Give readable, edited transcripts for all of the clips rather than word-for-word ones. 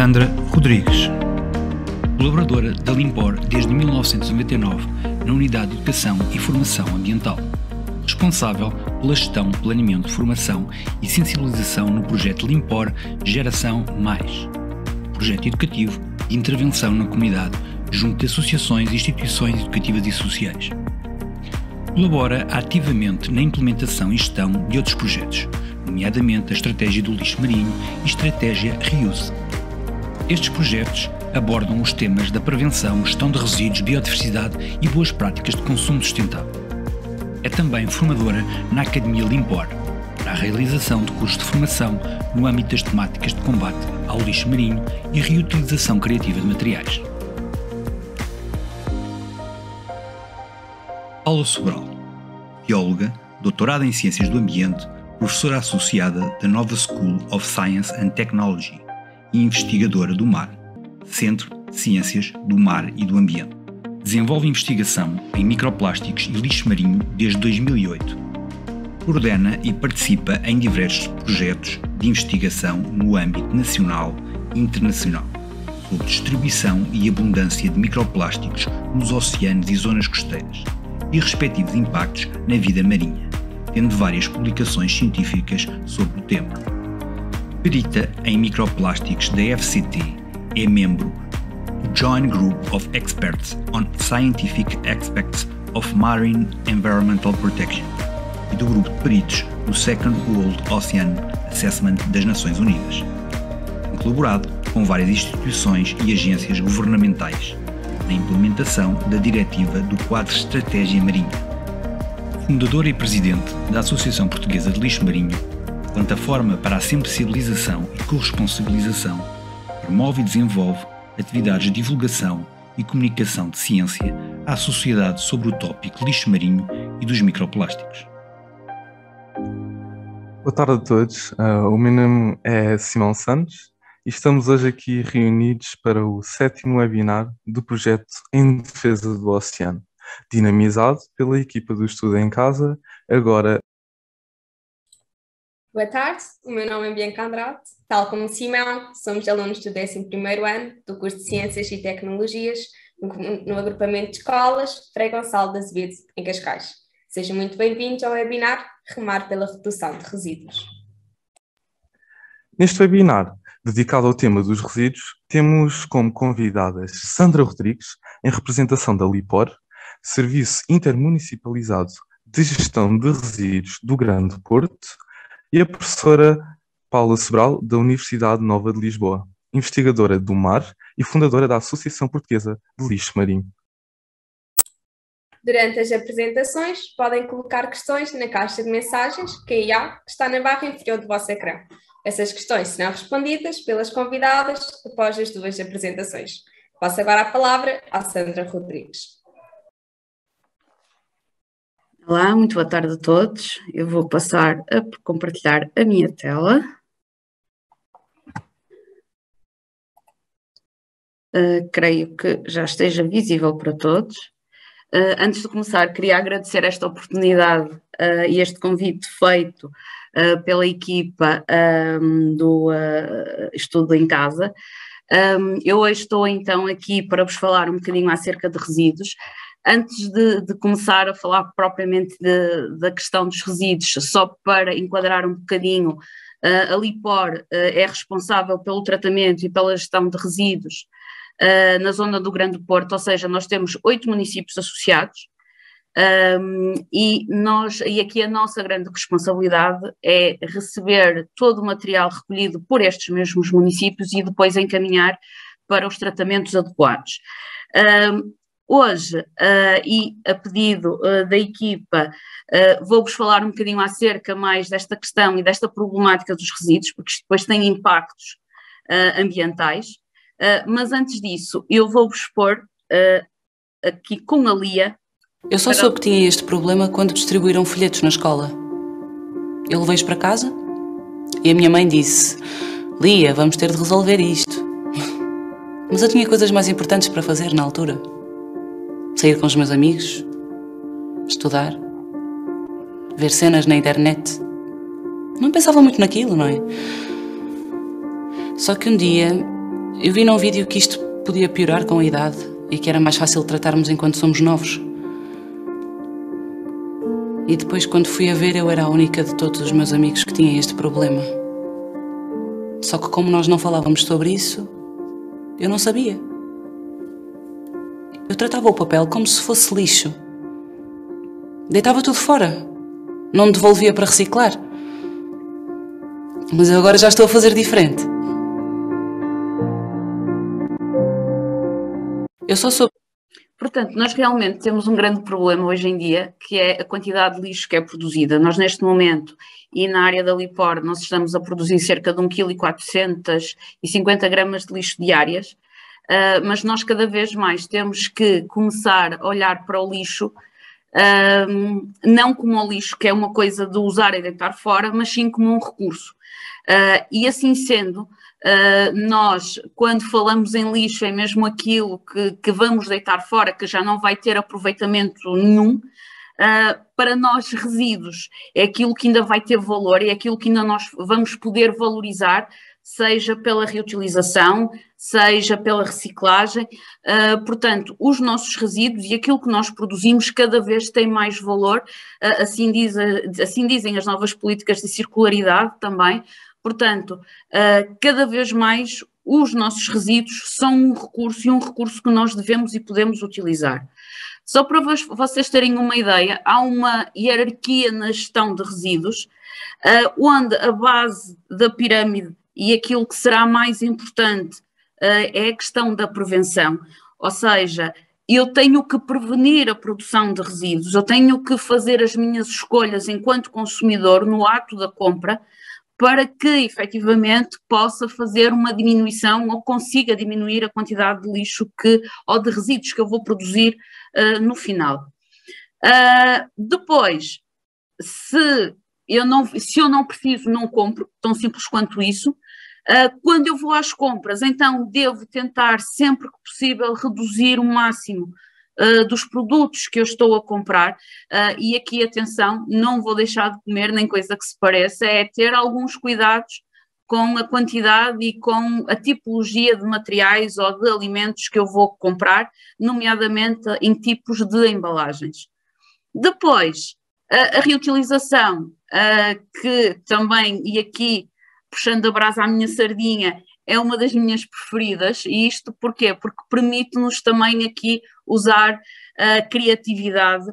Sandra Rodrigues, colaboradora da Limpor desde 1999 na Unidade de Educação e Formação Ambiental, responsável pela gestão, planeamento, formação e sensibilização no projeto Limpor Geração Mais, projeto educativo de intervenção na comunidade junto de associações e instituições educativas e sociais. Colabora ativamente na implementação e gestão de outros projetos, nomeadamente a Estratégia do Lixo Marinho e Estratégia Reuse. Estes projetos abordam os temas da prevenção, gestão de resíduos, biodiversidade e boas práticas de consumo sustentável. É também formadora na Academia Limpor, para a realização de cursos de formação no âmbito das temáticas de combate ao lixo marinho e reutilização criativa de materiais. Paula Sobral, bióloga, doutorada em Ciências do Ambiente, professora associada da Nova School of Science and Technology e investigadora do Mar, Centro de Ciências do Mar e do Ambiente. Desenvolve investigação em microplásticos e lixo marinho desde 2008. Coordena e participa em diversos projetos de investigação no âmbito nacional e internacional sobre distribuição e abundância de microplásticos nos oceanos e zonas costeiras e respectivos impactos na vida marinha, tendo várias publicações científicas sobre o tema. Perita em microplásticos da FCT, é membro do Joint Group of Experts on Scientific Aspects of Marine Environmental Protection e do grupo de peritos do Second World Ocean Assessment das Nações Unidas. Tem colaborado com várias instituições e agências governamentais na implementação da Diretiva do Quadro de Estratégia Marinha. Fundadora e presidente da Associação Portuguesa de Lixo Marinho, plataforma para a sensibilização e corresponsabilização, promove e desenvolve atividades de divulgação e comunicação de ciência à sociedade sobre o tópico lixo marinho e dos microplásticos. Boa tarde a todos, o meu nome é Simão Santos e estamos hoje aqui reunidos para o 7º webinar do projeto Em Defesa do Oceano, dinamizado pela equipa do Estudo em Casa, agora. Boa tarde, o meu nome é Bianca Andrade, tal como Simão, somos alunos do 11º ano do curso de Ciências e Tecnologias no agrupamento de escolas Frei Gonçalo de Azevedo, em Cascais. Sejam muito bem-vindos ao webinar Remar pela Redução de Resíduos. Neste webinar, dedicado ao tema dos resíduos, temos como convidadas Sandra Rodrigues, em representação da Limpor, Serviço Intermunicipalizado de Gestão de Resíduos do Grande Porto, e a professora Paula Sobral, da Universidade Nova de Lisboa, investigadora do mar e fundadora da Associação Portuguesa de Lixo Marinho. Durante as apresentações, podem colocar questões na caixa de mensagens QIA, que está na barra inferior do vosso ecrã. Essas questões serão respondidas pelas convidadas após as duas apresentações. Passo agora a palavra à Sandra Rodrigues. Olá, muito boa tarde a todos. Eu vou passar a compartilhar a minha tela. Creio que já esteja visível para todos. Antes de começar, queria agradecer esta oportunidade e este convite feito pela equipa do Estudo em Casa. Eu hoje estou então aqui para vos falar um bocadinho acerca de resíduos. Antes de começar a falar propriamente da questão dos resíduos, só para enquadrar um bocadinho, a Limpor é responsável pelo tratamento e pela gestão de resíduos na zona do Grande Porto, ou seja, nós temos 8 municípios associados e aqui a nossa grande responsabilidade é receber todo o material recolhido por estes mesmos municípios e depois encaminhar para os tratamentos adequados. Hoje, e a pedido da equipa, vou-vos falar um bocadinho acerca mais desta questão e desta problemática dos resíduos, porque isto depois tem impactos ambientais, mas antes disso, eu vou-vos expor aqui com a Lia. Eu só soube que tinha este problema quando distribuíram folhetos na escola. Eu levei-os para casa e a minha mãe disse: Lia, vamos ter de resolver isto. Mas eu tinha coisas mais importantes para fazer na altura. Sair com os meus amigos, estudar, ver cenas na internet. Não pensava muito naquilo, não é? Só que um dia Eu vi num vídeo que isto podia piorar com a idade e que era mais fácil tratarmos enquanto somos novos. E depois, quando fui a ver, eu era a única de todos os meus amigos que tinha este problema. Só que como nós não falávamos sobre isso, eu não sabia. Eu tratava o papel como se fosse lixo. Deitava tudo fora. Não devolvia para reciclar. Mas eu agora já estou a fazer diferente. Eu só sou... Portanto, nós realmente temos um grande problema hoje em dia, que é a quantidade de lixo que é produzida. Nós, neste momento, e na área da Lipor, nós estamos a produzir cerca de 1,450 kg de lixo diárias, mas nós cada vez mais temos que começar a olhar para o lixo, não como o lixo, que é uma coisa de usar e deitar fora, mas sim como um recurso. E assim sendo, nós, quando falamos em lixo, é mesmo aquilo que vamos deitar fora, que já não vai ter aproveitamento nenhum. Para nós, resíduos é aquilo que ainda vai ter valor, é aquilo que ainda nós vamos poder valorizar, seja pela reutilização, seja pela reciclagem. Portanto, os nossos resíduos e aquilo que nós produzimos cada vez tem mais valor, assim dizem as novas políticas de circularidade também. Portanto, cada vez mais os nossos resíduos são um recurso e um recurso que nós devemos e podemos utilizar. Só para vocês terem uma ideia, há uma hierarquia na gestão de resíduos, onde a base da pirâmide e aquilo que será mais importante é a questão da prevenção, ou seja, eu tenho que prevenir a produção de resíduos, eu tenho que fazer as minhas escolhas enquanto consumidor no ato da compra, para que efetivamente possa fazer uma diminuição ou consiga diminuir a quantidade de lixo ou de resíduos que eu vou produzir no final. Depois, se eu não preciso, não compro, tão simples quanto isso. Quando eu vou às compras, então devo tentar sempre que possível reduzir o máximo dos produtos que eu estou a comprar, e aqui atenção, não vou deixar de comer nem coisa que se pareça, é ter alguns cuidados com a quantidade e com a tipologia de materiais ou de alimentos que eu vou comprar, nomeadamente em tipos de embalagens. Depois, a reutilização, que também, e aqui puxando a brasa à minha sardinha, é uma das minhas preferidas, e isto porquê? Porque permite-nos também aqui usar a criatividade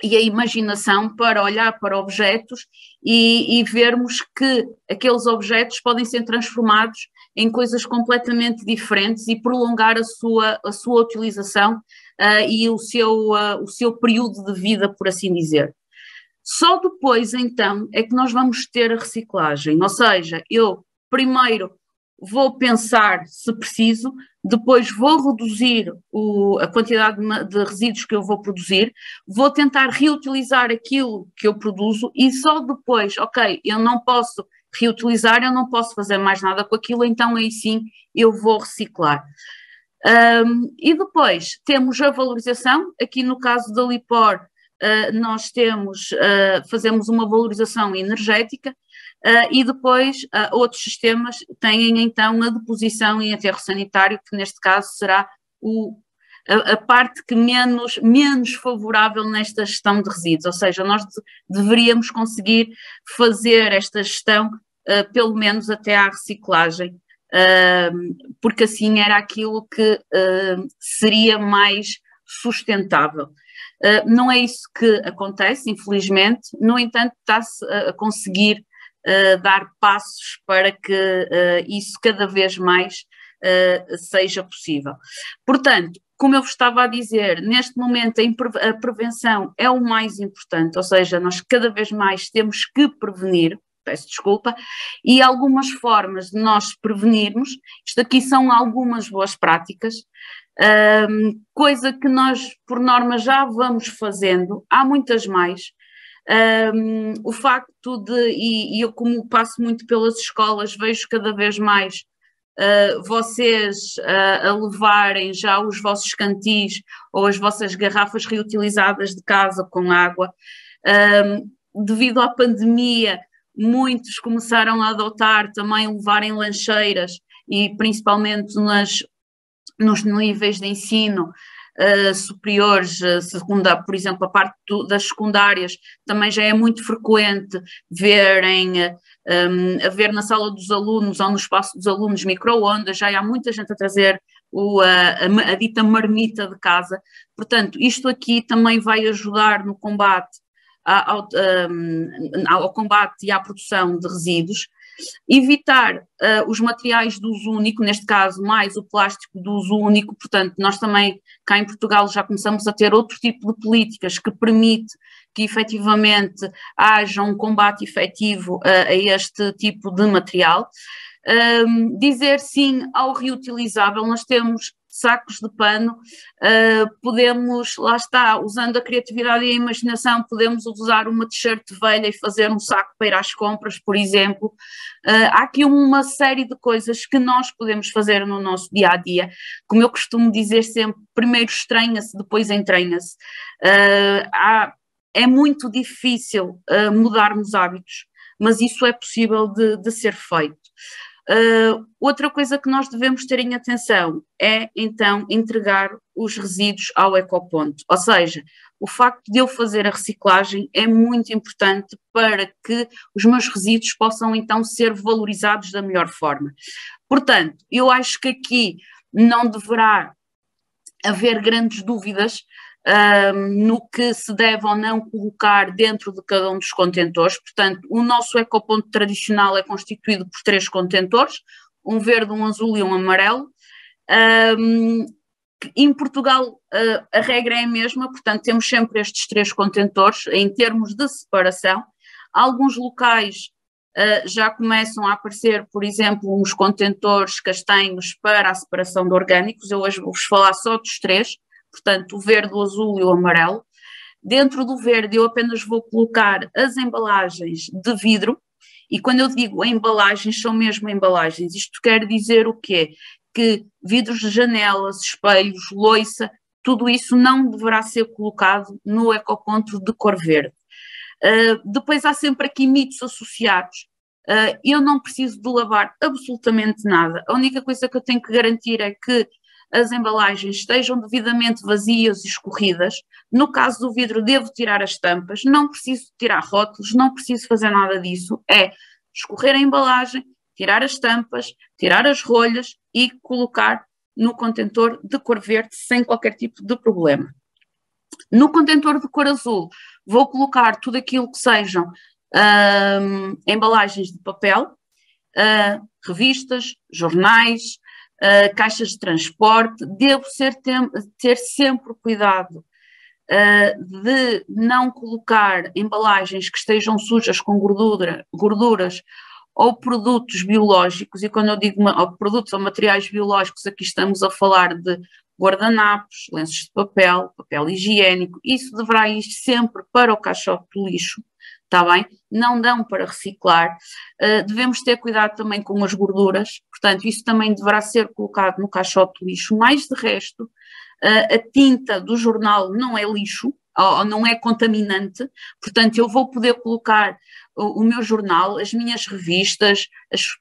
e a imaginação para olhar para objetos e vermos que aqueles objetos podem ser transformados em coisas completamente diferentes e prolongar a sua utilização e o seu período de vida, por assim dizer. Só depois, então, é que nós vamos ter a reciclagem, ou seja, eu primeiro vou pensar se preciso, depois vou reduzir a quantidade de resíduos que eu vou produzir, vou tentar reutilizar aquilo que eu produzo e só depois, ok, eu não posso reutilizar, eu não posso fazer mais nada com aquilo, então aí sim eu vou reciclar. E depois temos a valorização, aqui no caso da Lipor, nós fazemos uma valorização energética, e depois outros sistemas têm então a deposição em aterro sanitário, que neste caso será a parte que menos favorável nesta gestão de resíduos, ou seja, nós deveríamos conseguir fazer esta gestão pelo menos até à reciclagem, porque assim era aquilo que seria mais sustentável. Não é isso que acontece, infelizmente, no entanto está-se a conseguir dar passos para que isso cada vez mais seja possível. Portanto, como eu vos estava a dizer, neste momento a prevenção é o mais importante, ou seja, nós cada vez mais temos que prevenir, peço desculpa, e algumas formas de nós prevenirmos, isto aqui são algumas boas práticas, coisa que nós, por norma, já vamos fazendo, há muitas mais. O facto e eu como passo muito pelas escolas, vejo cada vez mais vocês a levarem já os vossos cantis ou as vossas garrafas reutilizadas de casa com água. Devido à pandemia, muitos começaram a adotar também levarem lancheiras e principalmente nos níveis de ensino superiores, por exemplo, a parte das secundárias, também já é muito frequente haver na sala dos alunos ou no espaço dos alunos micro-ondas, já há muita gente a trazer a dita marmita de casa. Portanto, isto aqui também vai ajudar no combate ao combate e à produção de resíduos. Evitar os materiais de uso único, neste caso mais o plástico de uso único. Portanto, nós também cá em Portugal já começamos a ter outro tipo de políticas que permite que efetivamente haja um combate efetivo a este tipo de material. Dizer sim ao reutilizável. Nós temos sacos de pano, podemos, lá está, usando a criatividade e a imaginação, podemos usar uma t-shirt velha e fazer um saco para ir às compras, por exemplo. Há aqui uma série de coisas que nós podemos fazer no nosso dia-a-dia. Como eu costumo dizer sempre, primeiro estranha-se, depois entranha-se. É muito difícil mudarmos hábitos, mas isso é possível de ser feito. Outra coisa que nós devemos ter em atenção é, então, entregar os resíduos ao ecoponto. Ou seja, o facto de eu fazer a reciclagem é muito importante para que os meus resíduos possam, então, ser valorizados da melhor forma. Portanto, eu acho que aqui não deverá haver grandes dúvidas no que se deve ou não colocar dentro de cada um dos contentores. Portanto, o nosso ecoponto tradicional é constituído por 3 contentores, um verde, um azul e um amarelo. Em Portugal a regra é a mesma, portanto temos sempre estes 3 contentores em termos de separação. Alguns locais já começam a aparecer, por exemplo, uns contentores castanhos para a separação de orgânicos. Eu hoje vou-vos falar só dos 3. Portanto, o verde, o azul e o amarelo. Dentro do verde eu apenas vou colocar as embalagens de vidro, e quando eu digo embalagens, são mesmo embalagens. Isto quer dizer o quê? Que vidros de janelas, espelhos, louça, tudo isso não deverá ser colocado no ecoponto de cor verde. Depois há sempre aqui mitos associados. Eu não preciso de lavar absolutamente nada. A única coisa que eu tenho que garantir é que as embalagens estejam devidamente vazias e escorridas. No caso do vidro, devo tirar as tampas, não preciso tirar rótulos, não preciso fazer nada disso. É escorrer a embalagem, tirar as tampas, tirar as rolhas e colocar no contentor de cor verde sem qualquer tipo de problema. No contentor de cor azul, vou colocar tudo aquilo que sejam embalagens de papel, revistas, jornais, caixas de transporte. Devo ter sempre cuidado de não colocar embalagens que estejam sujas com gorduras ou produtos biológicos, e quando eu digo produtos ou materiais biológicos, aqui estamos a falar de guardanapos, lenços de papel, papel higiênico. Isso deverá ir sempre para o caixote do lixo, está bem? Não dão para reciclar. Devemos ter cuidado também com as gorduras, portanto, isso também deverá ser colocado no caixote do lixo. Mais de resto, a tinta do jornal não é lixo, ou não é contaminante, portanto, eu vou poder colocar o meu jornal, as minhas revistas,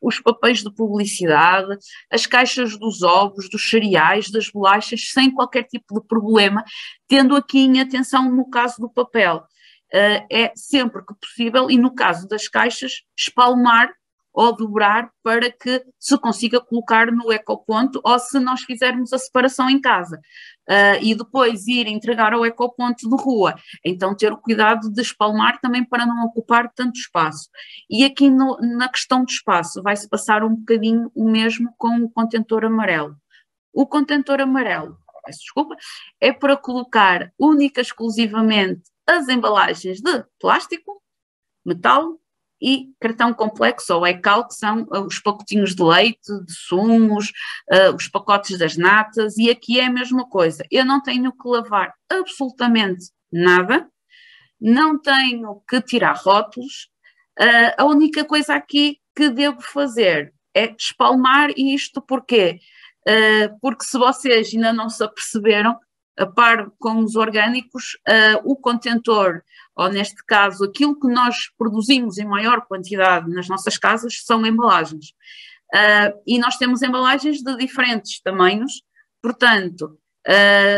os papéis de publicidade, as caixas dos ovos, dos cereais, das bolachas, sem qualquer tipo de problema, tendo aqui em atenção no caso do papel. É sempre que possível, e no caso das caixas, espalmar ou dobrar para que se consiga colocar no ecoponto, ou se nós fizermos a separação em casa e depois ir entregar ao ecoponto de rua, então ter o cuidado de espalmar também para não ocupar tanto espaço. E aqui na questão do espaço vai-se passar um bocadinho o mesmo com o contentor amarelo. O contentor amarelo, peço desculpa, é para colocar única e exclusivamente as embalagens de plástico, metal e cartão complexo ou ECAL, que são os pacotinhos de leite, de sumos, os pacotes das natas, e aqui é a mesma coisa. Eu não tenho que lavar absolutamente nada, não tenho que tirar rótulos, a única coisa aqui que devo fazer é espalmar. E isto porquê? Porque se vocês ainda não se aperceberam, a par com os orgânicos, o contentor, ou neste caso, aquilo que nós produzimos em maior quantidade nas nossas casas, são embalagens. E nós temos embalagens de diferentes tamanhos, portanto,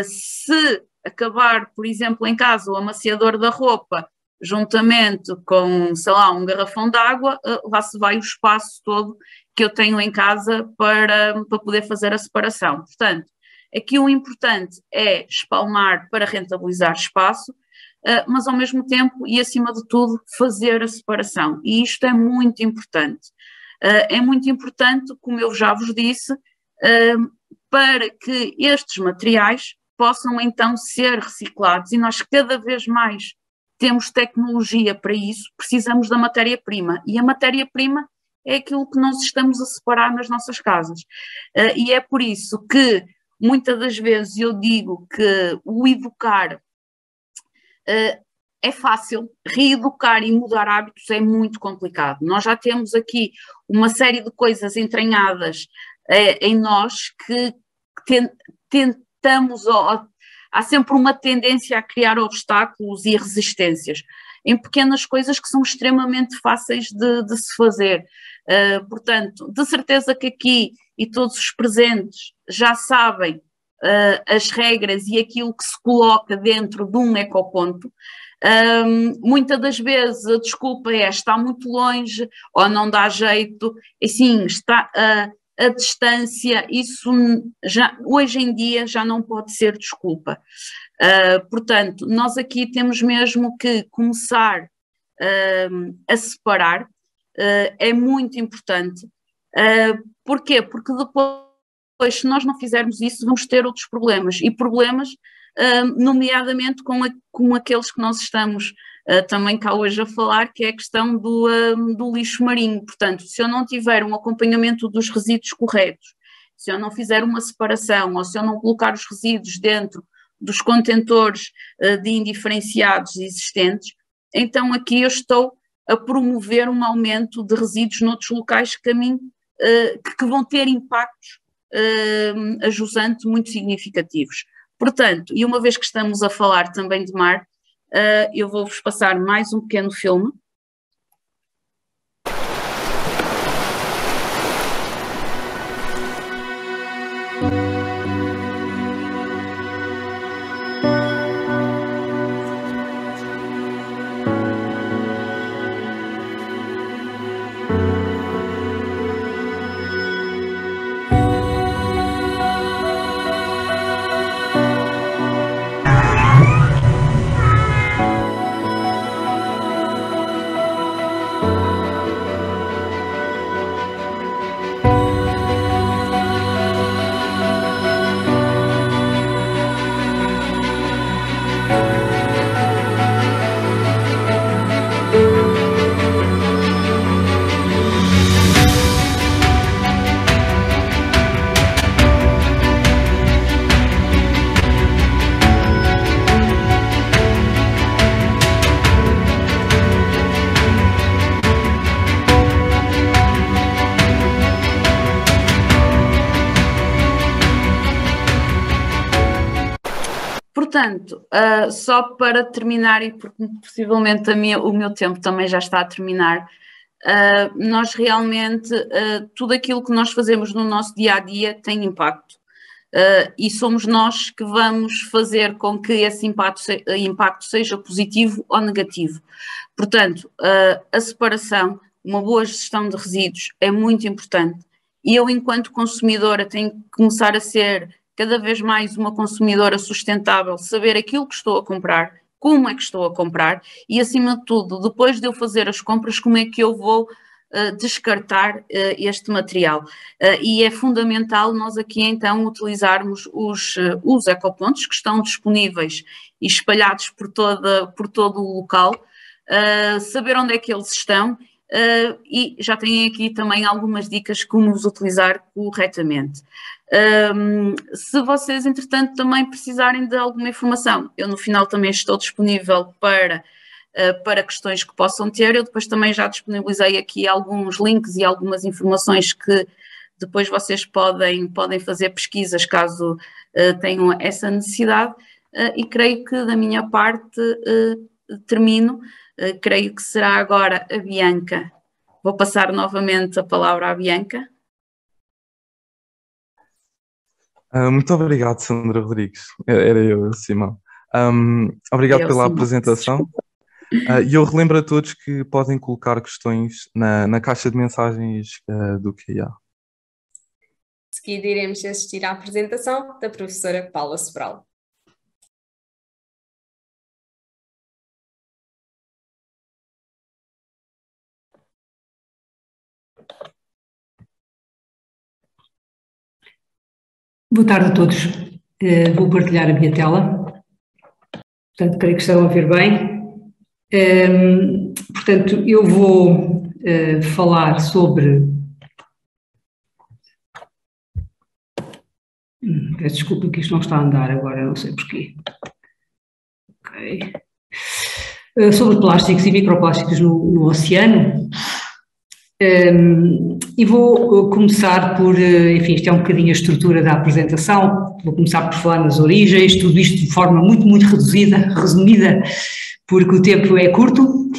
se acabar, por exemplo, em casa o amaciador da roupa, juntamente com, sei lá, um garrafão de água, lá se vai o espaço todo que eu tenho em casa para poder fazer a separação. Portanto, aqui o importante é espalmar para rentabilizar espaço, mas ao mesmo tempo e acima de tudo fazer a separação. E isto é muito importante. É muito importante, como eu já vos disse, para que estes materiais possam então ser reciclados, e nós cada vez mais temos tecnologia para isso, precisamos da matéria-prima, e a matéria-prima é aquilo que nós estamos a separar nas nossas casas. E é por isso que muitas das vezes eu digo que o educar é fácil, reeducar e mudar hábitos é muito complicado. Nós já temos aqui uma série de coisas entranhadas em nós que tentamos, há sempre uma tendência a criar obstáculos e resistências em pequenas coisas que são extremamente fáceis de se fazer. Portanto, de certeza que aqui e todos os presentes já sabem as regras e aquilo que se coloca dentro de um ecoponto. Muitas das vezes a desculpa é está muito longe ou não dá jeito, assim, está a distância, isso já, hoje em dia já não pode ser desculpa. Portanto, nós aqui temos mesmo que começar a separar, é muito importante. Porquê? Porque depois, se nós não fizermos isso, vamos ter outros problemas, e problemas nomeadamente com aqueles que nós estamos também cá hoje a falar, que é a questão do lixo marinho. Portanto, se eu não tiver um acompanhamento dos resíduos corretos, se eu não fizer uma separação, ou se eu não colocar os resíduos dentro dos contentores de indiferenciados existentes, então aqui eu estou a promover um aumento de resíduos noutros locais que a mim que vão ter impactos a jusante muito significativos. Portanto, e uma vez que estamos a falar também de mar, eu vou-vos passar mais um pequeno filme. Portanto, só para terminar, e porque possivelmente o meu tempo também já está a terminar, nós realmente, tudo aquilo que nós fazemos no nosso dia-a-dia tem impacto. E somos nós que vamos fazer com que esse impacto seja positivo ou negativo. Portanto, a separação, uma boa gestão de resíduos é muito importante, e eu, enquanto consumidora, tenho que começar a ser cada vez mais uma consumidora sustentável, saber aquilo que estou a comprar, como é que estou a comprar e, acima de tudo, depois de eu fazer as compras, como é que eu vou descartar este material. E é fundamental nós aqui então utilizarmos os ecopontos que estão disponíveis e espalhados por todo o local, saber onde é que eles estão, e já tenho aqui também algumas dicas como os utilizar corretamente. Se vocês, entretanto, também precisarem de alguma informação, eu no final também estou disponível para questões que possam ter. Eu depois também já disponibilizei aqui alguns links e algumas informações que depois vocês podem fazer pesquisas caso tenham essa necessidade, e creio que da minha parte termino. Creio que será agora a Bianca. Vou passar novamente a palavra à Bianca. Muito obrigado, Sandra Rodrigues. Era eu, Simão. Obrigado Eu, pela Simão. apresentação. E eu relembro a todos que podem colocar questões na caixa de mensagens do QIA. De seguida iremos assistir à apresentação da professora Paula Sobral. Boa tarde a todos. Vou partilhar a minha tela. Portanto, creio que estão a ver bem. Portanto, eu vou falar sobre... Peço desculpa que isto não está a andar agora, não sei porquê. Ok. Sobre plásticos e microplásticos no oceano. E vou começar por, enfim, isto é um bocadinho a estrutura da apresentação, vou começar por falar nas origens, tudo isto de forma muito reduzida, resumida, porque o tempo é curto.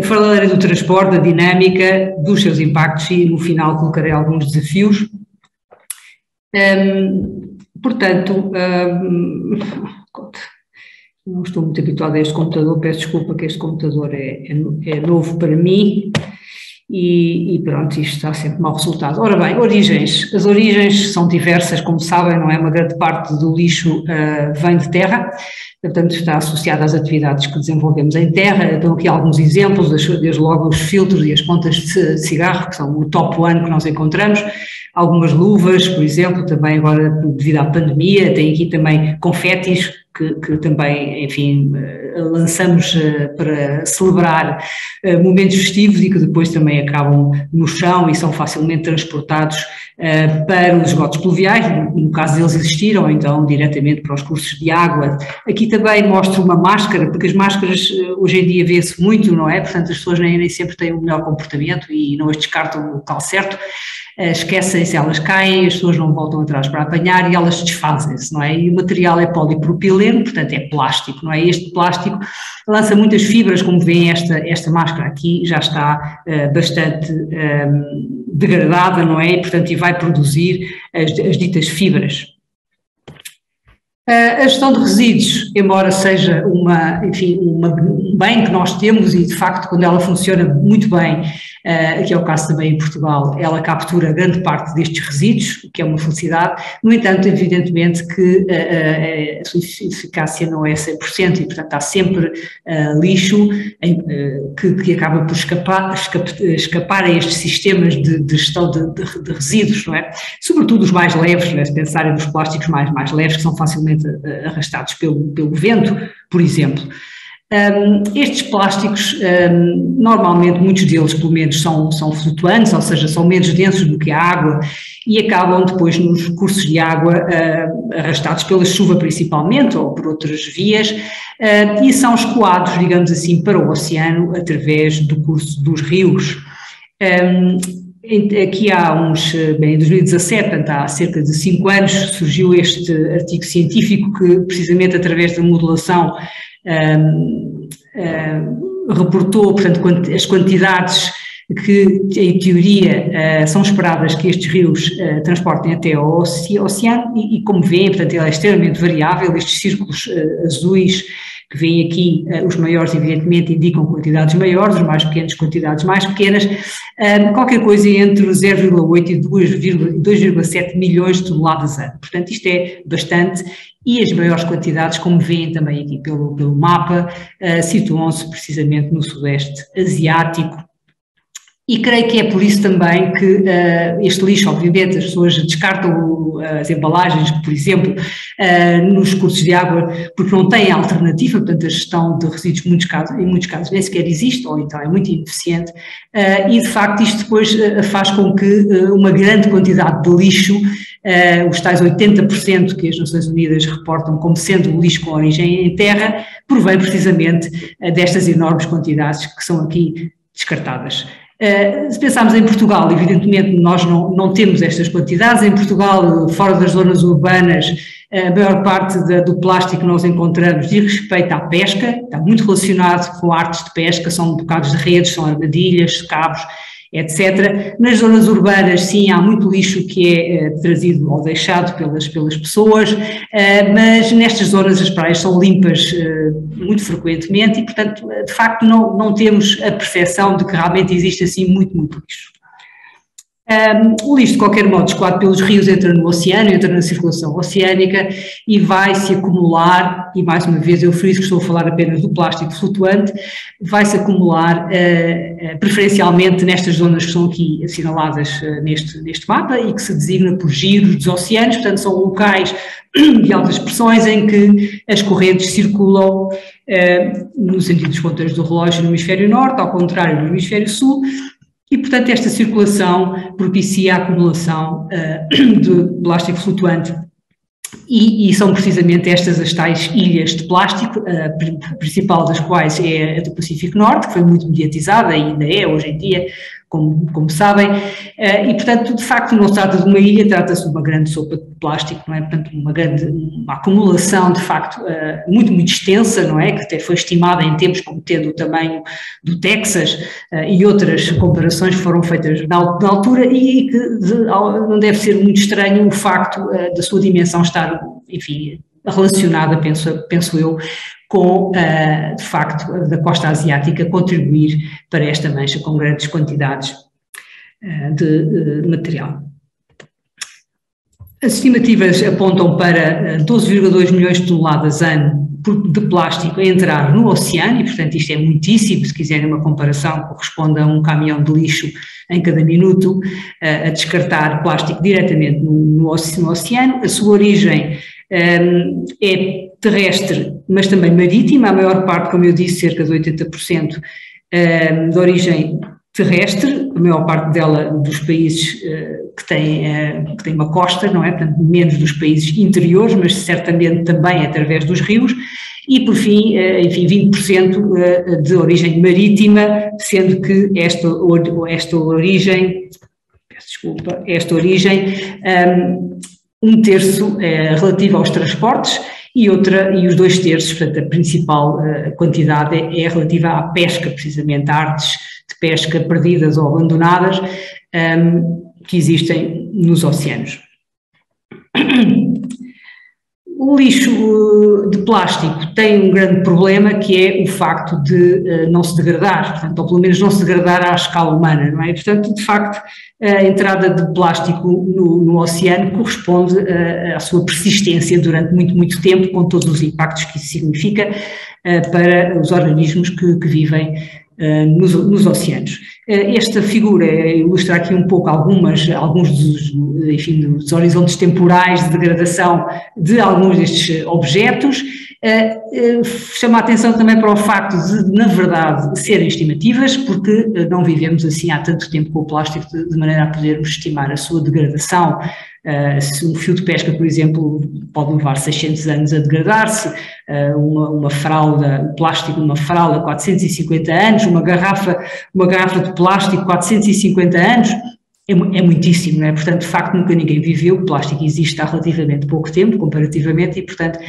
Falarei do transporte, da dinâmica, dos seus impactos e no final colocarei alguns desafios. Portanto, não estou muito habituada a este computador, peço desculpa que este computador é novo para mim. E pronto, isto está sempre mau resultado. Ora bem, origens. As origens são diversas, como sabem, não é? Uma grande parte do lixo vem de terra, portanto está associada às atividades que desenvolvemos em terra. Dou aqui alguns exemplos, desde logo os filtros e as pontas de cigarro, que são o top one que nós encontramos, algumas luvas, por exemplo, também agora devido à pandemia, tem aqui também confetis, que também, enfim, lançamos para celebrar momentos festivos e que depois também acabam no chão e são facilmente transportados para os esgotos pluviais, no caso deles existir, ou então diretamente para os cursos de água. Aqui também mostro uma máscara, porque as máscaras hoje em dia vê-se muito, não é? Portanto, as pessoas nem sempre têm o melhor comportamento e não as descartam no local certo. Esquecem-se, elas caem, as pessoas não voltam atrás para apanhar e elas desfazem-se, não é? E o material é polipropileno, portanto é plástico, não é? Este plástico lança muitas fibras, como veem esta máscara aqui já está bastante degradada, não é? E portanto e vai produzir as ditas fibras. A gestão de resíduos, embora seja um bem que nós temos e de facto quando ela funciona muito bem, que é o caso também em Portugal, ela captura grande parte destes resíduos, o que é uma felicidade. No entanto, evidentemente que a sua eficácia não é 100% e portanto há sempre lixo que acaba por escapar a estes sistemas de gestão de resíduos, não é? Sobretudo os mais leves, não é? Se pensarem nos plásticos mais leves que são facilmente arrastados pelo vento, por exemplo. Estes plásticos, normalmente muitos deles pelo menos são flutuantes, ou seja, são menos densos do que a água e acabam depois nos cursos de água arrastados pela chuva principalmente ou por outras vias e são escoados, digamos assim, para o oceano através do curso dos rios. Aqui em 2017, portanto há cerca de 5 anos, surgiu este artigo científico que precisamente através da modelação reportou, portanto, as quantidades que em teoria são esperadas que estes rios transportem até ao oceano e como veem, portanto ele é extremamente variável, estes círculos azuis que vêm aqui, os maiores evidentemente indicam quantidades maiores, os mais pequenos quantidades mais pequenas, qualquer coisa entre 0,8 e 2,7 milhões de toneladas ano. Portanto, isto é bastante e as maiores quantidades, como veem também aqui pelo mapa, situam-se precisamente no Sudeste Asiático. E creio que é por isso também que este lixo, obviamente, as pessoas descartam as embalagens, por exemplo, nos cursos de água, porque não têm alternativa, portanto a gestão de resíduos em muitos casos nem sequer existe, ou então é muito ineficiente, e de facto isto depois faz com que uma grande quantidade de lixo, os tais 80% que as Nações Unidas reportam como sendo o lixo com origem em terra, provém precisamente destas enormes quantidades que são aqui descartadas. Se pensarmos em Portugal, evidentemente nós não temos estas quantidades. Em Portugal, fora das zonas urbanas, a maior parte do plástico que nós encontramos diz respeito à pesca, está muito relacionado com artes de pesca, são bocados de redes, são armadilhas, cabos, etc. Nas zonas urbanas, sim, há muito lixo que é trazido ou deixado pelas pessoas, mas nestas zonas as praias são limpas muito frequentemente e, portanto, de facto não temos a percepção de que realmente existe assim muito lixo. O lixo, de qualquer modo, escoado pelos rios, entra no oceano, entra na circulação oceânica e vai se acumular, e mais uma vez eu friso que estou a falar apenas do plástico flutuante, vai se acumular preferencialmente nestas zonas que são aqui assinaladas neste mapa e que se designa por giros dos oceanos, portanto são locais de altas pressões em que as correntes circulam no sentido dos ponteiros do relógio no hemisfério norte, ao contrário no hemisfério sul. E, portanto, esta circulação propicia a acumulação de plástico flutuante e são precisamente estas as tais ilhas de plástico, a principal das quais é a do Pacífico Norte, que foi muito mediatizada e ainda é hoje em dia, como sabem, e, portanto, de facto não se trata de uma ilha, trata-se de uma grande sopa de plástico, não é? Portanto, uma acumulação, de facto, muito extensa, não é? Que até foi estimada em tempos como tendo o tamanho do Texas e outras comparações que foram feitas na altura e que não deve ser muito estranho o facto da sua dimensão estar, enfim, relacionada, penso eu, com, de facto, da costa asiática contribuir para esta mancha com grandes quantidades de material. As estimativas apontam para 12,2 milhões de toneladas ano de plástico a entrar no oceano, e portanto isto é muitíssimo, se quiserem uma comparação, corresponde a um caminhão de lixo em cada minuto a descartar plástico diretamente no oceano. A sua origem é terrestre, mas também marítima, a maior parte, como eu disse, cerca de 80% de origem terrestre, a maior parte dela dos países que têm uma costa, não é? Portanto, menos dos países interiores, mas certamente também através dos rios, e por fim, enfim, 20% de origem marítima, sendo que esta origem, um terço é relativo aos transportes e os 2 terços, portanto a principal quantidade é relativa à pesca, precisamente, a artes de pesca perdidas ou abandonadas que existem nos oceanos. O lixo de plástico tem um grande problema, que é o facto de não se degradar, portanto, ou pelo menos não se degradar à escala humana, não é? Portanto, de facto, a entrada de plástico no oceano corresponde à sua persistência durante muito tempo, com todos os impactos que isso significa para os organismos que vivem nos oceanos. Esta figura ilustra aqui um pouco alguns dos horizontes temporais de degradação de alguns destes objetos. Chama a atenção também para o facto de, na verdade, serem estimativas, porque não vivemos assim há tanto tempo com o plástico de maneira a podermos estimar a sua degradação. Se um fio de pesca, por exemplo, pode levar 600 anos a degradar-se, uma fralda, o plástico de uma fralda, 450 anos, uma garrafa de plástico, 450 anos, é muitíssimo, não é? Portanto, de facto, nunca ninguém viveu, o plástico existe há relativamente pouco tempo, comparativamente, e, portanto,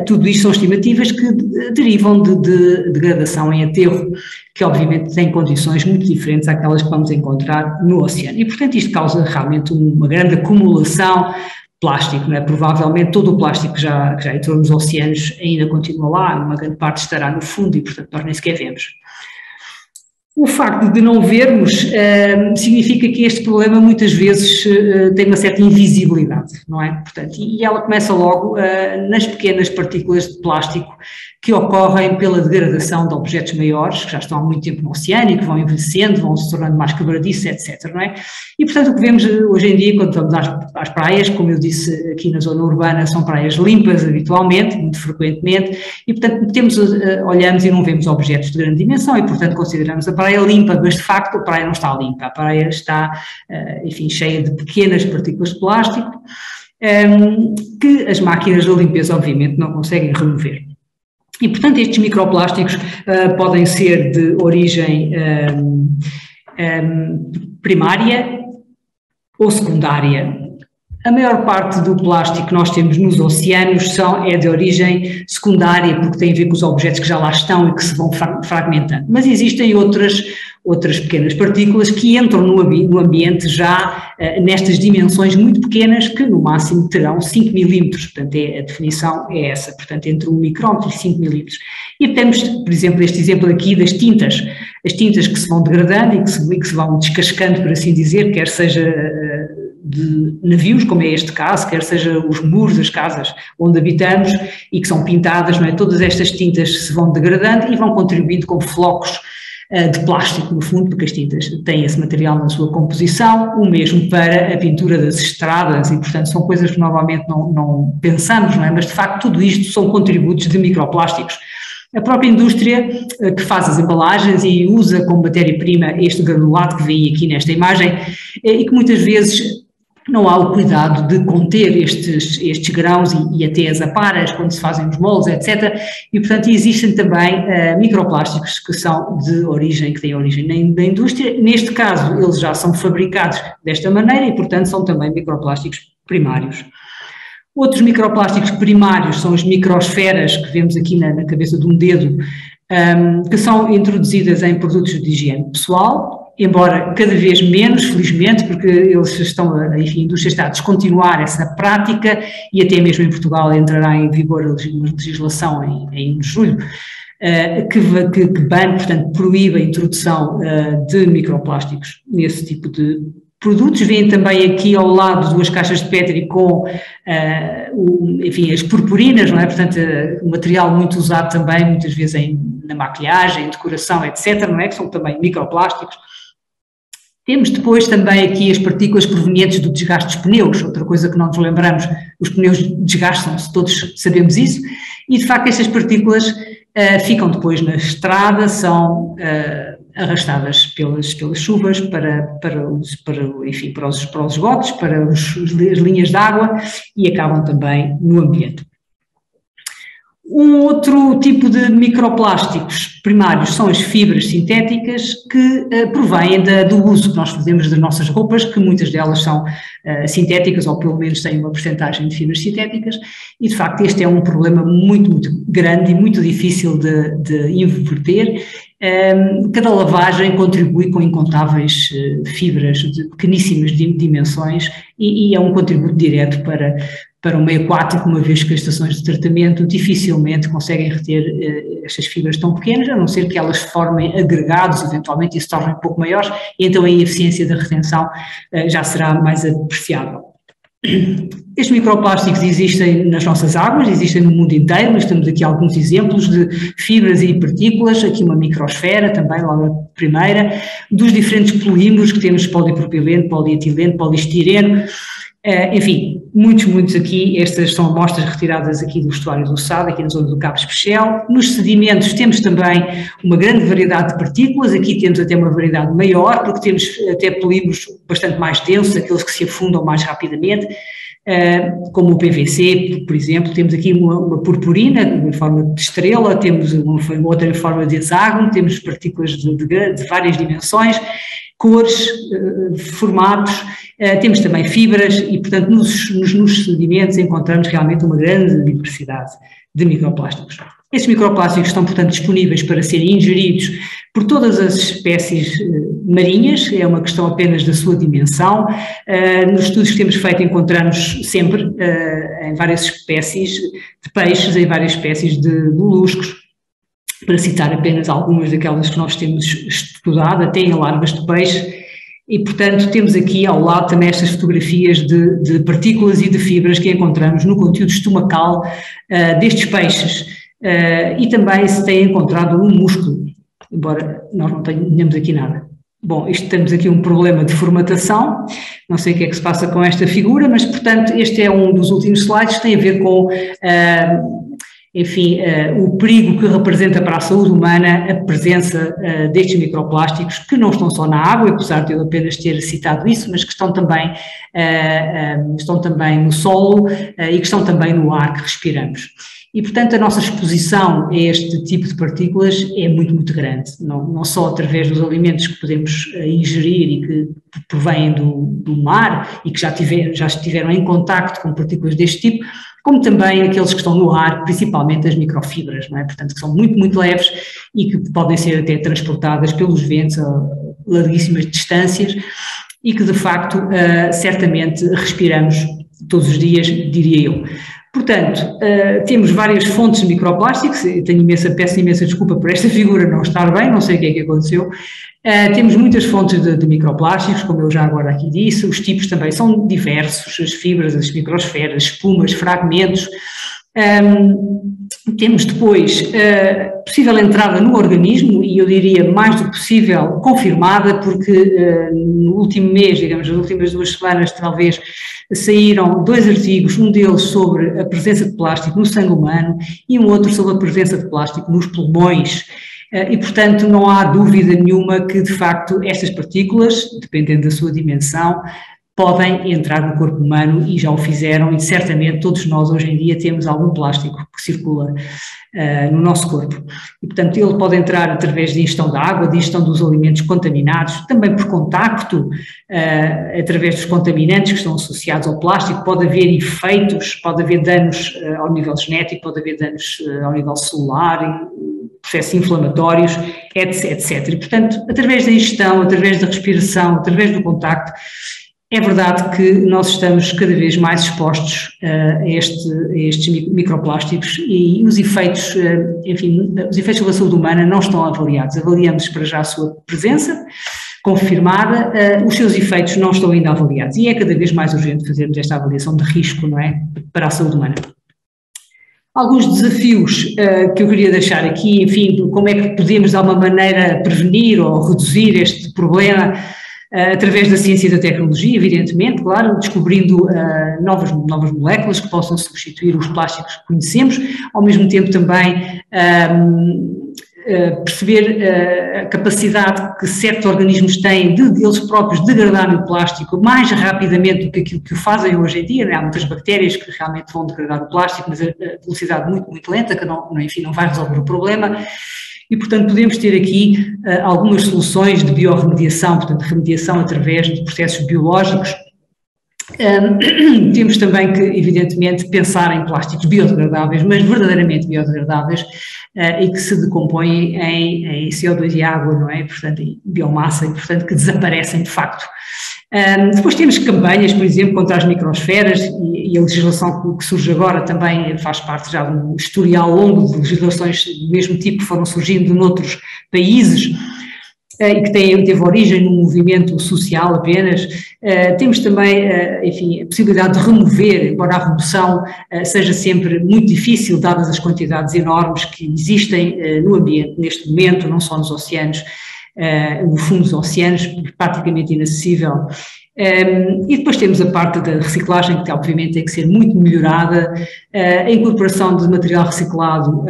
tudo isto são estimativas que derivam de degradação em aterro, que obviamente têm condições muito diferentes àquelas que vamos encontrar no oceano. E, portanto, isto causa realmente uma grande acumulação de plástico, não é? Provavelmente todo o plástico que já entrou nos oceanos ainda continua lá, uma grande parte estará no fundo e, portanto, nós nem sequer vemos. O facto de não vermos significa que este problema muitas vezes tem uma certa invisibilidade, não é? Portanto, e ela começa logo nas pequenas partículas de plástico que ocorrem pela degradação de objetos maiores, que já estão há muito tempo no oceano e que vão envelhecendo, vão se tornando mais quebradiços, etc., não é? E, portanto, o que vemos hoje em dia, quando vamos às praias, como eu disse aqui na zona urbana, são praias limpas habitualmente, muito frequentemente, e, portanto, olhamos e não vemos objetos de grande dimensão e, portanto, consideramos a praia limpa, mas, de facto, a praia não está limpa, a praia está, enfim, cheia de pequenas partículas de plástico que as máquinas de limpeza, obviamente, não conseguem remover. E, portanto, estes microplásticos podem ser de origem primária ou secundária. A maior parte do plástico que nós temos nos oceanos é de origem secundária, porque tem a ver com os objetos que já lá estão e que se vão fragmentando. Mas existem outras outras pequenas partículas que entram no ambiente já nestas dimensões muito pequenas, que no máximo terão 5 milímetros, portanto a definição é essa, portanto entre 1 micrômetro e 5 milímetros. E temos, por exemplo, este exemplo aqui das tintas, as tintas que se vão degradando e que se vão descascando, por assim dizer, quer seja de navios, como é este caso, quer seja os muros das casas onde habitamos e que são pintadas, não é? Todas estas tintas se vão degradando e vão contribuindo com flocos de plástico, no fundo, porque as tintas têm esse material na sua composição, o mesmo para a pintura das estradas e, portanto, são coisas que normalmente não pensamos, não é? Mas, de facto, tudo isto são contributos de microplásticos. A própria indústria que faz as embalagens e usa como matéria-prima este granulado que vem aqui nesta imagem e que muitas vezes não há o cuidado de conter estes grãos e até as aparas quando se fazem os moldes, etc. E, portanto, existem também microplásticos que têm origem na indústria. Neste caso, eles já são fabricados desta maneira e, portanto, são também microplásticos primários. Outros microplásticos primários são as microsferas que vemos aqui na cabeça de um dedo, que são introduzidas em produtos de higiene pessoal, embora cada vez menos, felizmente, porque eles a indústria está a descontinuar essa prática e até mesmo em Portugal entrará em vigor a legislação em julho, que bane, portanto, proíbe a introdução de microplásticos nesse tipo de produtos. Vêm também aqui ao lado 2 caixas de Petri com, as purpurinas, não é? Portanto, um material muito usado também, muitas vezes na maquilhagem, decoração, etc., não é? Que são também microplásticos. Temos depois também aqui as partículas provenientes do desgaste dos pneus, outra coisa que não nos lembramos, os pneus desgastam-se, todos sabemos isso, e de facto estas partículas ficam depois na estrada, são arrastadas pelas chuvas para os esgotos, para as linhas de água e acabam também no ambiente. Um outro tipo de microplásticos primários são as fibras sintéticas que provêm do uso que nós fazemos das nossas roupas, que muitas delas são sintéticas ou pelo menos têm uma porcentagem de fibras sintéticas e de facto este é um problema muito, muito grande e muito difícil de inverter. Cada lavagem contribui com incontáveis fibras de pequeníssimas dimensões e é um contributo direto para o meio aquático, uma vez que as estações de tratamento dificilmente conseguem reter estas fibras tão pequenas, a não ser que elas formem agregados, eventualmente, e se tornem um pouco maiores, e então a eficiência da retenção já será mais apreciável. Estes microplásticos existem nas nossas águas, existem no mundo inteiro, nós temos aqui alguns exemplos de fibras e partículas, aqui uma microsfera também, logo a primeira, dos diferentes polímeros que temos, polipropileno, polietileno, poliestireno, enfim, muitos aqui, estas são amostras retiradas aqui do estuário do Sado, aqui na zona do Cabo Especial. Nos sedimentos temos também uma grande variedade de partículas, aqui temos até uma variedade maior, porque temos até polímeros bastante mais densos, aqueles que se afundam mais rapidamente, como o PVC, por exemplo. Temos aqui uma purpurina em forma de estrela, temos uma outra em forma de hexágono, temos partículas de várias dimensões, cores, formatos, temos também fibras e, portanto, nos sedimentos encontramos realmente uma grande diversidade de microplásticos. Estes microplásticos estão, portanto, disponíveis para serem ingeridos por todas as espécies marinhas, é uma questão apenas da sua dimensão. Nos estudos que temos feito encontramos sempre em várias espécies de peixes, em várias espécies de moluscos, para citar apenas algumas daquelas que nós temos estudado, até em larvas de peixe, e portanto temos aqui ao lado também estas fotografias de partículas e de fibras que encontramos no conteúdo estomacal destes peixes, e também se tem encontrado no músculo, embora nós não tenhamos aqui nada. Bom, temos aqui um problema de formatação, não sei o que é que se passa com esta figura, mas portanto este é um dos últimos slides, tem a ver com o perigo que representa para a saúde humana a presença destes microplásticos, que não estão só na água, apesar de eu apenas ter citado isso, mas que estão também estão também no solo e que estão também no ar que respiramos. E, portanto, a nossa exposição a este tipo de partículas é muito, muito grande, não só através dos alimentos que podemos ingerir e que provêm do mar e que já estiveram em contacto com partículas deste tipo, como também aqueles que estão no ar, principalmente as microfibras, não é? Portanto, que são muito, muito leves e que podem ser até transportadas pelos ventos a larguíssimas distâncias e que, de facto, certamente respiramos todos os dias, diria eu. Portanto, temos várias fontes de microplásticos, peço imensa desculpa por esta figura não estar bem, não sei o que é que aconteceu. Temos muitas fontes de microplásticos, como eu já agora aqui disse, os tipos também são diversos, as fibras, as microsferas, espumas, fragmentos. Temos depois possível entrada no organismo, e eu diria mais do que possível confirmada, porque no último mês, digamos, nas últimas 2 semanas talvez, saíram 2 artigos, um deles sobre a presença de plástico no sangue humano e um outro sobre a presença de plástico nos pulmões. E, portanto, não há dúvida nenhuma que, de facto, estas partículas, dependendo da sua dimensão, podem entrar no corpo humano e já o fizeram, e certamente todos nós hoje em dia temos algum plástico que circula no nosso corpo. E, portanto, ele pode entrar através de ingestão de água, de ingestão dos alimentos contaminados, também por contacto, através dos contaminantes que estão associados ao plástico. Pode haver efeitos, pode haver danos ao nível genético, pode haver danos ao nível celular, processos inflamatórios, etc. E, portanto, através da ingestão, através da respiração, através do contacto, é verdade que nós estamos cada vez mais expostos a estes microplásticos e os efeitos, os efeitos sobre a saúde humana não estão avaliados. Avaliamos para já a sua presença confirmada, os seus efeitos não estão ainda avaliados e é cada vez mais urgente fazermos esta avaliação de risco, não é, para a saúde humana. Alguns desafios que eu queria deixar aqui, enfim, como é que podemos de alguma maneira prevenir ou reduzir este problema, através da ciência e da tecnologia, evidentemente, claro, descobrindo novas moléculas que possam substituir os plásticos que conhecemos, ao mesmo tempo também perceber a capacidade que certos organismos têm de eles próprios degradarem o plástico mais rapidamente do que aquilo que o fazem hoje em dia, né? Há muitas bactérias que realmente vão degradar o plástico, mas a velocidade muito, muito lenta, que não vai resolver o problema. E, portanto, podemos ter aqui algumas soluções de biorremediação, portanto, remediação através de processos biológicos. Temos também que, evidentemente, pensar em plásticos biodegradáveis, mas verdadeiramente biodegradáveis, e que se decompõem em CO2 e água, não é? Portanto, em biomassa, e, portanto, que desaparecem de facto. Depois temos campanhas, por exemplo, contra as microsferas, e a legislação que surge agora também faz parte já de um historial longo de legislações do mesmo tipo que foram surgindo noutros países e que teve origem num movimento social apenas. Temos também, enfim, a possibilidade de remover, embora a remoção seja sempre muito difícil, dadas as quantidades enormes que existem no ambiente neste momento, não só nos oceanos, no fundo dos oceanos, praticamente inacessível. E depois temos a parte da reciclagem, que obviamente tem que ser muito melhorada, a incorporação de material reciclado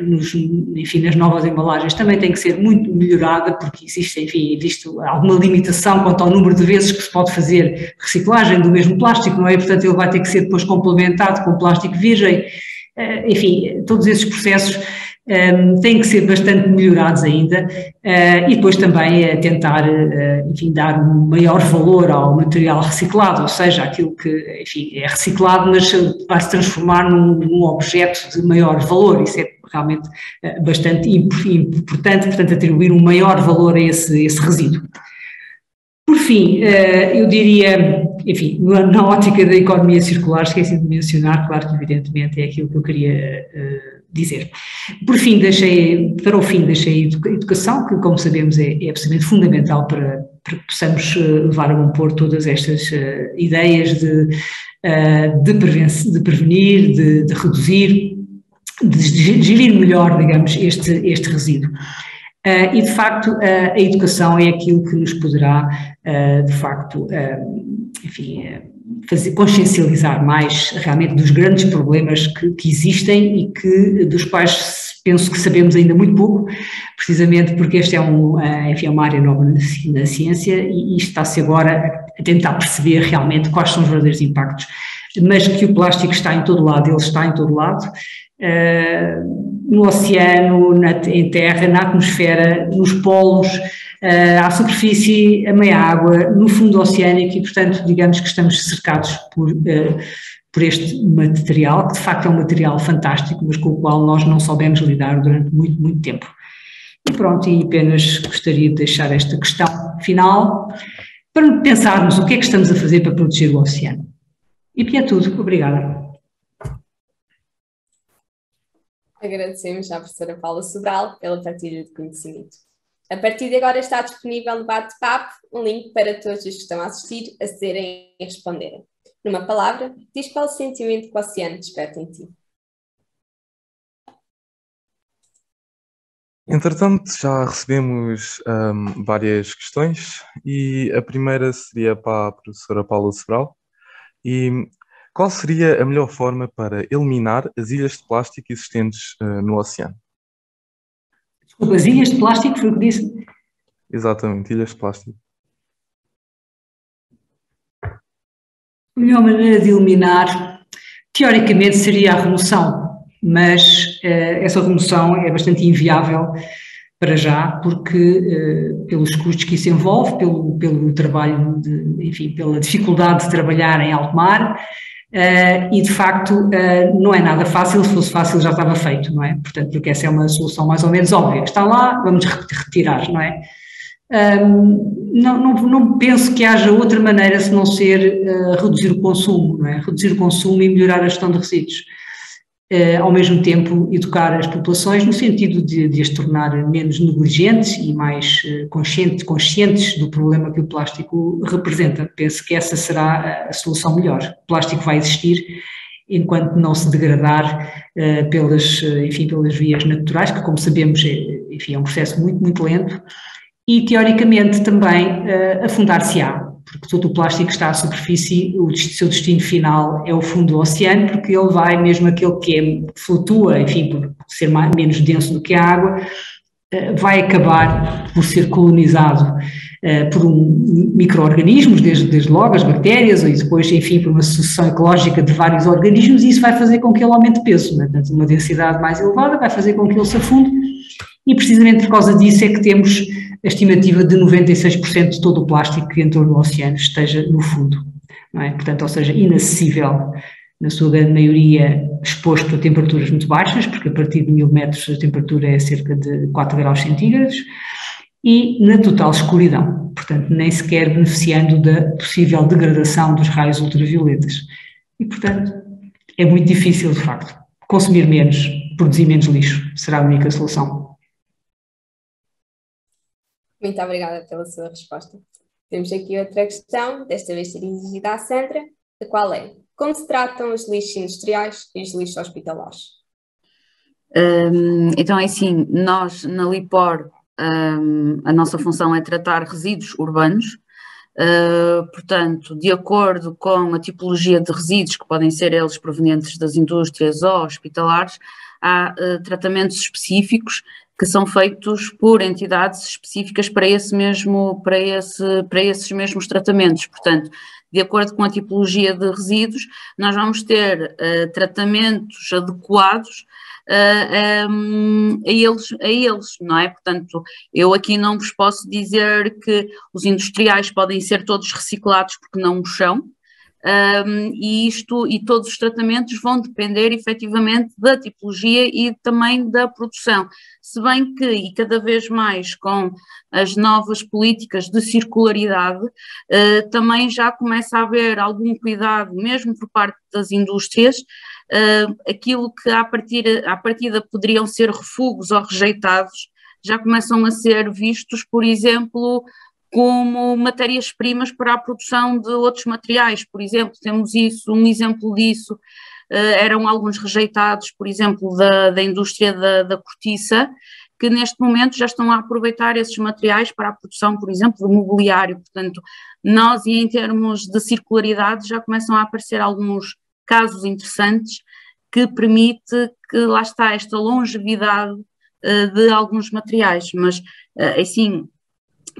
nas novas embalagens também tem que ser muito melhorada, porque existe alguma limitação quanto ao número de vezes que se pode fazer reciclagem do mesmo plástico, não é? Portanto, ele vai ter que ser depois complementado com plástico virgem. Enfim, todos esses processos têm que ser bastante melhorados ainda, e depois também tentar, enfim, dar um maior valor ao material reciclado, ou seja, aquilo que, enfim, é reciclado, mas vai se transformar num objeto de maior valor. Isso é realmente bastante importante, portanto, atribuir um maior valor a esse resíduo. Por fim, eu diria, enfim, na ótica da economia circular, esqueci de mencionar, claro que evidentemente é aquilo que eu queria dizer. Por fim, deixei a educação, que, como sabemos, é absolutamente fundamental para que possamos levar a bom porto todas estas ideias de prevenir, de reduzir, de gerir melhor, digamos, este resíduo. E, de facto, a educação é aquilo que nos poderá, de facto, enfim, consciencializar mais realmente dos grandes problemas que existem e dos quais penso que sabemos ainda muito pouco, precisamente porque esta é uma área nova na ciência e isto está-se agora tentar perceber realmente quais são os verdadeiros impactos, mas que o plástico está em todo lado, ele está em todo lado, no oceano, em terra, na atmosfera, nos polos, à superfície, a meia água, no fundo oceânico e, portanto, digamos que estamos cercados por este material, que de facto é um material fantástico, mas com o qual nós não soubemos lidar durante muito, muito tempo. E pronto, e apenas gostaria de deixar esta questão final para pensarmos o que é que estamos a fazer para proteger o oceano. E é tudo. Obrigada. Agradecemos à professora Paula Sobral pela partilha de conhecimento. A partir de agora está disponível no bate-papo um link para todos os que estão a assistir acederem e responderem. Numa palavra, diz qual o sentimento que o oceano desperta em ti. Entretanto, já recebemos várias questões e a primeira seria para a professora Paula Sobral. E qual seria a melhor forma para eliminar as ilhas de plástico existentes no oceano? Desculpa, as ilhas de plástico foi o que disse? Exatamente, ilhas de plástico. A melhor maneira de eliminar, teoricamente, seria a remoção, mas essa remoção é bastante inviável para já, porque pelos custos que isso envolve, pelo trabalho, enfim, pela dificuldade de trabalhar em alto mar, e de facto não é nada fácil, se fosse fácil já estava feito, não é? Portanto, porque essa é uma solução mais ou menos óbvia, está lá, vamos retirar, não é? Não penso que haja outra maneira se não ser reduzir o consumo, não é? Reduzir o consumo e melhorar a gestão de resíduos. Ao mesmo tempo educar as populações no sentido de as tornar menos negligentes e mais conscientes do problema que o plástico representa. Penso que essa será a solução melhor. O plástico vai existir enquanto não se degradar pelas vias naturais, que como sabemos é um processo muito, muito lento, e teoricamente também afundar-se-á, porque todo o plástico está à superfície, o seu destino final é o fundo do oceano, porque ele vai, mesmo aquele que flutua, enfim, por ser menos denso do que a água, vai acabar por ser colonizado por micro-organismos, desde logo as bactérias, e depois, enfim, por uma sucessão ecológica de vários organismos, e isso vai fazer com que ele aumente peso, né? Portanto, uma densidade mais elevada vai fazer com que ele se afunde, e precisamente por causa disso é que temos a estimativa de 96% de todo o plástico que entrou no oceano esteja no fundo, não é? Portanto, ou seja, inacessível, na sua grande maioria exposto a temperaturas muito baixas, porque a partir de 1000 metros a temperatura é cerca de 4 graus centígrados, e na total escuridão, portanto, nem sequer beneficiando da possível degradação dos raios ultravioletas. E, portanto, é muito difícil, de facto, consumir menos, produzir menos lixo, será a única solução. Muito obrigada pela sua resposta. Temos aqui outra questão, desta vez dirigida à Sandra, a qual é: como se tratam os lixos industriais e os lixos hospitalares? Então é assim, nós na LIPOR a nossa função é tratar resíduos urbanos, portanto, de acordo com a tipologia de resíduos, que podem ser eles provenientes das indústrias ou hospitalares, há tratamentos específicos que são feitos por entidades específicas para esses mesmos tratamentos. Portanto, de acordo com a tipologia de resíduos, nós vamos ter tratamentos adequados a eles, não é? Portanto, eu aqui não vos posso dizer que os industriais podem ser todos reciclados, porque não o são. E todos os tratamentos vão depender efetivamente da tipologia e também da produção, se bem que, e cada vez mais com as novas políticas de circularidade, também já começa a haver algum cuidado, mesmo por parte das indústrias, aquilo que à partida poderiam ser refugos ou rejeitados, já começam a ser vistos, por exemplo, como matérias-primas para a produção de outros materiais. Por exemplo, temos um exemplo disso, eram alguns rejeitados, por exemplo, da indústria da cortiça, que neste momento já estão a aproveitar esses materiais para a produção, por exemplo, de mobiliário. Portanto, nós, e em termos de circularidade, já começam a aparecer alguns casos interessantes que permite que lá está esta longevidade de alguns materiais, mas assim,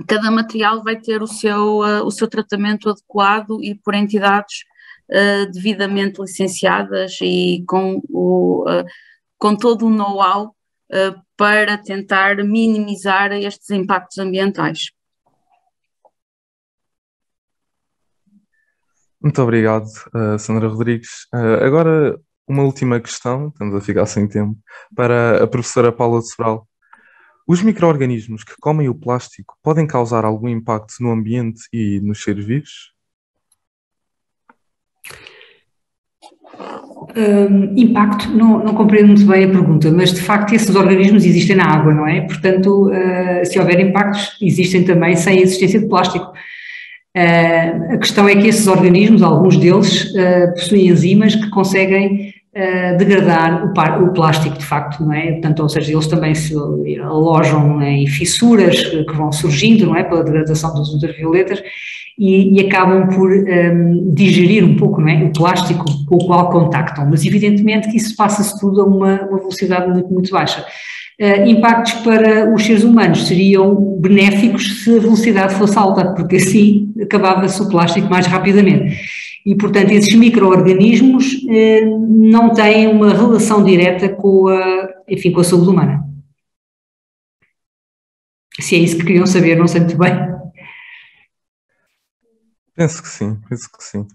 cada material vai ter o seu tratamento adequado e por entidades devidamente licenciadas e com todo o know-how para tentar minimizar estes impactos ambientais. Muito obrigado, Sandra Rodrigues. Agora, uma última questão, estamos a ficar sem tempo, para a professora Paula de Sobral. Os micro-organismos que comem o plástico podem causar algum impacto no ambiente e nos seres vivos? Impacto, não compreendo muito bem a pergunta, mas de facto esses organismos existem na água, não é? Portanto, se houver impactos, existem também sem a existência de plástico. A questão é que esses organismos, alguns deles, possuem enzimas que conseguem degradar o plástico, de facto, não é? Portanto, ou seja, eles também se alojam em fissuras que vão surgindo, não é? Pela degradação das ultravioletas e acabam por digerir um pouco, não é? O plástico com o qual contactam, mas evidentemente que isso passa-se tudo a uma velocidade muito, muito baixa. Impactos para os seres humanos seriam benéficos se a velocidade fosse alta, porque assim acabava-se o plástico mais rapidamente. E, portanto, esses micro-organismos não têm uma relação direta com a saúde humana. Se é isso que queriam saber, não sei muito bem. Penso que sim, penso que sim.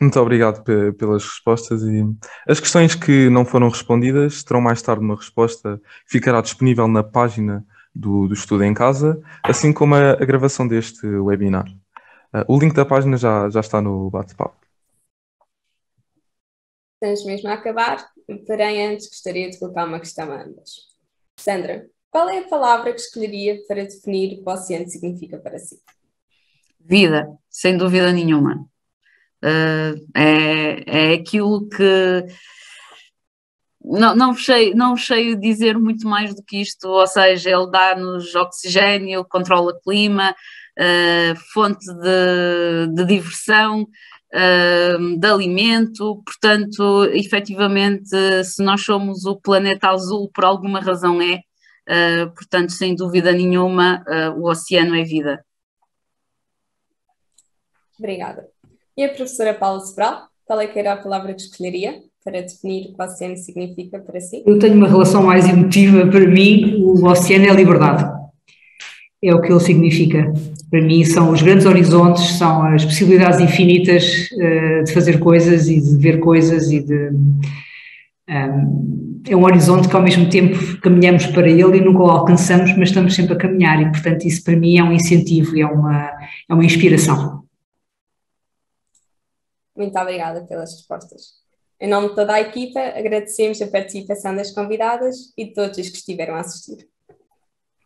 Muito obrigado pelas respostas e as questões que não foram respondidas terão mais tarde uma resposta que ficará disponível na página do Estudo em Casa, assim como a gravação deste webinar. O link da página já está no bate-papo. Estamos mesmo a acabar, porém antes gostaria de colocar uma questão a ambas. Sandra, qual é a palavra que escolheria para definir o que o oceano significa para si? Vida, sem dúvida nenhuma. É aquilo que não sei dizer muito mais do que isto, ou seja, ele dá-nos oxigênio, controla o clima, fonte de diversão, de alimento, portanto, efetivamente, se nós somos o planeta azul, por alguma razão portanto, sem dúvida nenhuma, o oceano é vida. Obrigada. E a professora Paula Sobral, qual é que era a palavra que escolheria para definir o que o oceano significa para si? Eu tenho uma relação mais emotiva. Para mim, o oceano é a liberdade. É o que ele significa. Para mim, são os grandes horizontes, são as possibilidades infinitas de fazer coisas e de ver coisas e de... é um horizonte que ao mesmo tempo caminhamos para ele e nunca o alcançamos, mas estamos sempre a caminhar e, portanto, isso para mim é um incentivo, é uma inspiração. Muito obrigada pelas respostas. Em nome de toda a equipa, agradecemos a participação das convidadas e de todos os que estiveram a assistir.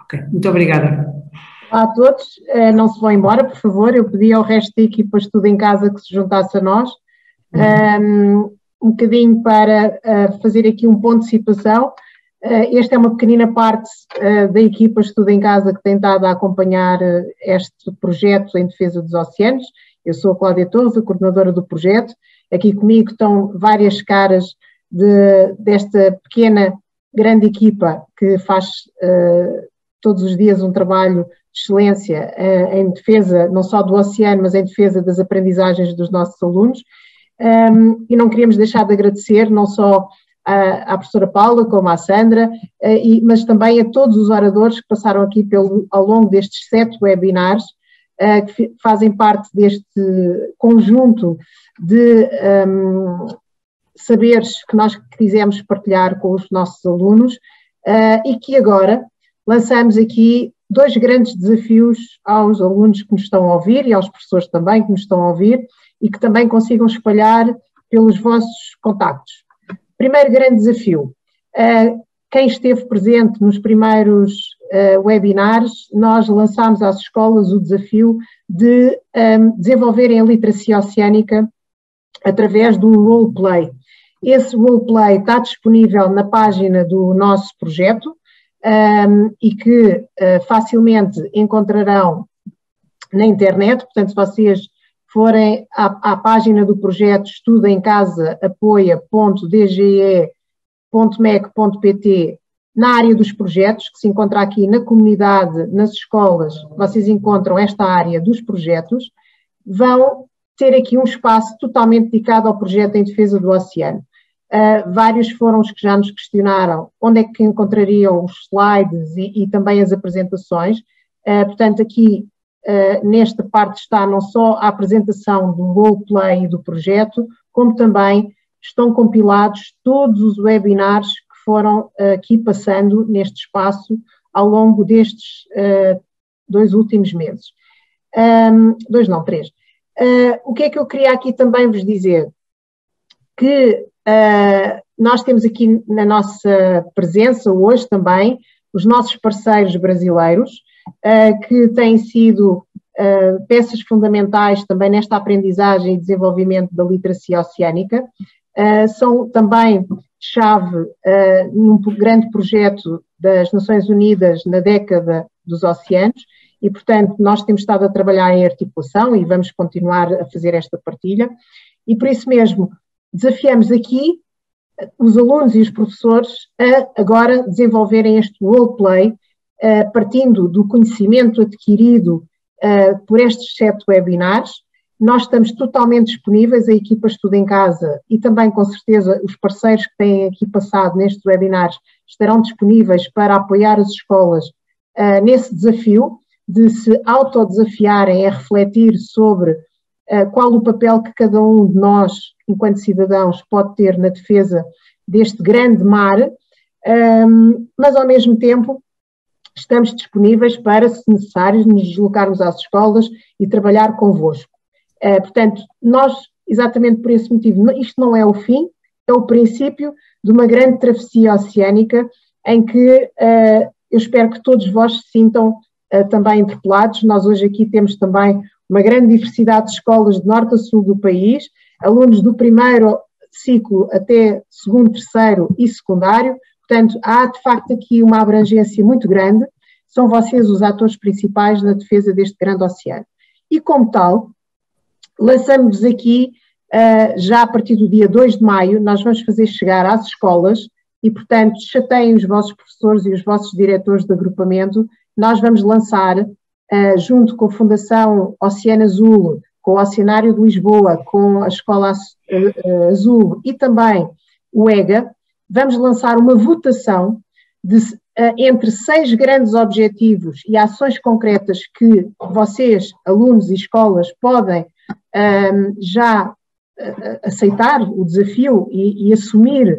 Ok, muito obrigada. Olá a todos, não se vão embora, por favor, eu pedi ao resto da equipa Estudo em Casa que se juntasse a nós, um bocadinho para fazer aqui um ponto de situação. Esta é uma pequenina parte da equipa Estudo em Casa que tem estado a acompanhar este projeto em defesa dos oceanos. Eu sou a Cláudia Torres, a coordenadora do projeto. Aqui comigo estão várias caras desta pequena, grande equipa que faz todos os dias um trabalho de excelência em defesa não só do oceano, mas em defesa das aprendizagens dos nossos alunos. E não queríamos deixar de agradecer não só à professora Paula, como à Sandra, mas também a todos os oradores que passaram aqui ao longo destes 7 webinars, que fazem parte deste conjunto de saberes que nós quisemos partilhar com os nossos alunos e que agora lançamos aqui 2 grandes desafios aos alunos que nos estão a ouvir e aos professores também que nos estão a ouvir e que também consigam espalhar pelos vossos contactos. Primeiro grande desafio, quem esteve presente nos primeiros webinars, nós lançámos às escolas o desafio de desenvolverem a literacia oceânica através de um roleplay. Esse roleplay está disponível na página do nosso projeto e que facilmente encontrarão na internet, portanto, se vocês forem à página do projeto Estudo em Casa apoia.dge.mec.pt Na área dos projetos, que se encontra aqui na comunidade, nas escolas, vocês encontram esta área dos projetos, vão ter aqui um espaço totalmente dedicado ao projeto em defesa do oceano. Vários foram os que já nos questionaram onde é que encontrariam os slides e também as apresentações. Portanto, aqui nesta parte está não só a apresentação do roleplay e do projeto, como também estão compilados todos os webinars que foram aqui passando neste espaço ao longo destes 2 últimos meses. 2 não, 3. O que é que eu queria aqui também vos dizer? Que nós temos aqui na nossa presença hoje também os nossos parceiros brasileiros, que têm sido peças fundamentais também nesta aprendizagem e desenvolvimento da literacia oceânica. São também chave num grande projeto das Nações Unidas na década dos oceanos e, portanto, nós temos estado a trabalhar em articulação e vamos continuar a fazer esta partilha. E por isso mesmo desafiamos aqui os alunos e os professores a agora desenvolverem este roleplay, partindo do conhecimento adquirido por estes 7 webinars. Nós estamos totalmente disponíveis, a equipa Estudo em Casa e também, com certeza, os parceiros que têm aqui passado nestes webinars estarão disponíveis para apoiar as escolas nesse desafio de se autodesafiarem a refletir sobre qual o papel que cada um de nós, enquanto cidadãos, pode ter na defesa deste grande mar, mas ao mesmo tempo estamos disponíveis para, se necessário, nos deslocarmos às escolas e trabalhar convosco. Portanto, nós, exatamente por esse motivo, isto não é o fim, é o princípio de uma grande travessia oceânica em que eu espero que todos vós se sintam também interpelados. Nós hoje aqui temos também uma grande diversidade de escolas de norte a sul do país, alunos do primeiro ciclo até segundo, terceiro e secundário. Portanto, há de facto aqui uma abrangência muito grande, são vocês os atores principais na defesa deste grande oceano. E como tal, lançamos aqui, já a partir do dia 2 de maio, nós vamos fazer chegar às escolas e, portanto, chateiem os vossos professores e os vossos diretores de agrupamento. Nós vamos lançar, junto com a Fundação Oceano Azul, com o Oceanário de Lisboa, com a Escola Azul e também o EGA, vamos lançar uma votação entre 6 grandes objetivos e ações concretas que vocês, alunos e escolas, podem já aceitar o desafio e assumir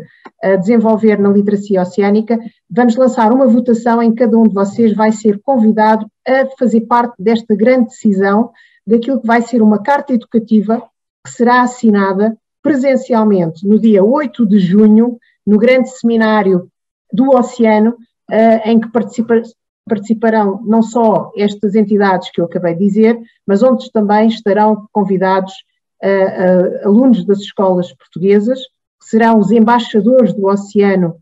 desenvolver na literacia oceânica. Vamos lançar uma votação em que cada um de vocês vai ser convidado a fazer parte desta grande decisão daquilo que vai ser uma carta educativa que será assinada presencialmente no dia 8 de junho, no grande seminário do Oceano, em que participarão não só estas entidades que eu acabei de dizer, mas onde também estarão convidados alunos das escolas portuguesas, que serão os embaixadores do Oceano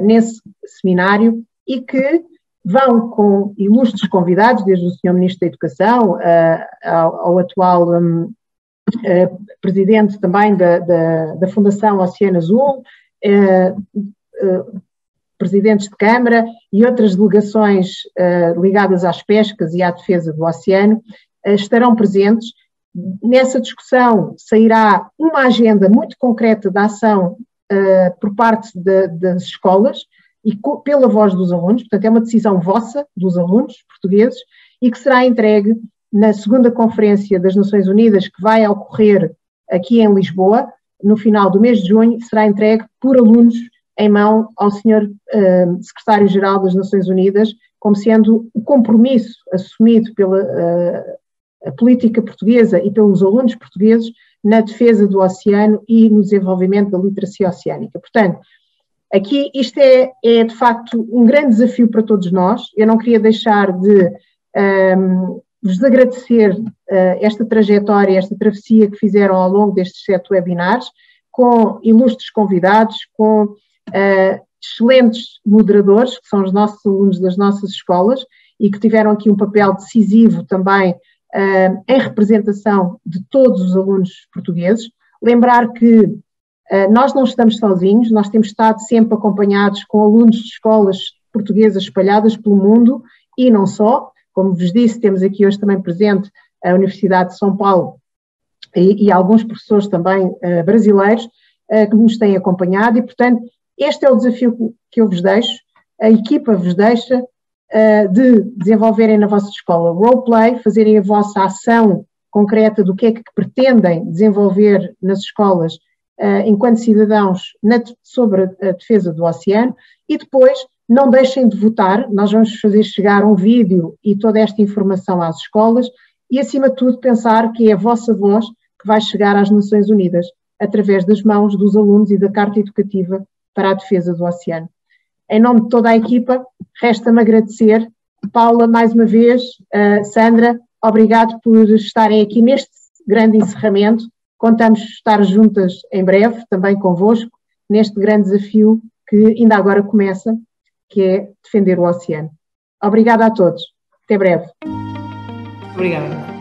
nesse seminário e que vão com ilustres convidados, desde o Sr. Ministro da Educação ao atual presidente também da Fundação Oceano Azul, presidentes de Câmara e outras delegações ligadas às pescas e à defesa do oceano, estarão presentes. Nessa discussão sairá uma agenda muito concreta da ação por parte das escolas e pela voz dos alunos, portanto é uma decisão vossa, dos alunos portugueses, e que será entregue na segunda Conferência das Nações Unidas, que vai ocorrer aqui em Lisboa, no final do mês de junho, será entregue por alunos em mão ao Sr. Secretário-Geral das Nações Unidas, como sendo o compromisso assumido pela a política portuguesa e pelos alunos portugueses na defesa do oceano e no desenvolvimento da literacia oceânica. Portanto, aqui isto é de facto um grande desafio para todos nós. Eu não queria deixar de vos agradecer esta trajetória, esta travessia que fizeram ao longo destes 7 webinars, com ilustres convidados, com excelentes moderadores, que são os nossos alunos das nossas escolas e que tiveram aqui um papel decisivo também em representação de todos os alunos portugueses. Lembrar que Nós não estamos sozinhos, nós temos estado sempre acompanhados com alunos de escolas portuguesas espalhadas pelo mundo e não só. Como vos disse, temos aqui hoje também presente a Universidade de São Paulo e alguns professores também brasileiros que nos têm acompanhado e, portanto, este é o desafio que eu vos deixo, a equipa vos deixa de desenvolverem na vossa escola roleplay, fazerem a vossa ação concreta do que é que pretendem desenvolver nas escolas enquanto cidadãos sobre a defesa do oceano e depois não deixem de votar, nós vamos fazer chegar um vídeo e toda esta informação às escolas e acima de tudo pensar que é a vossa voz que vai chegar às Nações Unidas através das mãos dos alunos e da Carta Educativa para a Defesa do Oceano. Em nome de toda a equipa, resta-me agradecer. Paula, mais uma vez, Sandra, obrigado por estarem aqui neste grande encerramento. Contamos estar juntas em breve, também convosco, neste grande desafio que ainda agora começa, que é defender o oceano. Obrigada a todos. Até breve. Obrigada.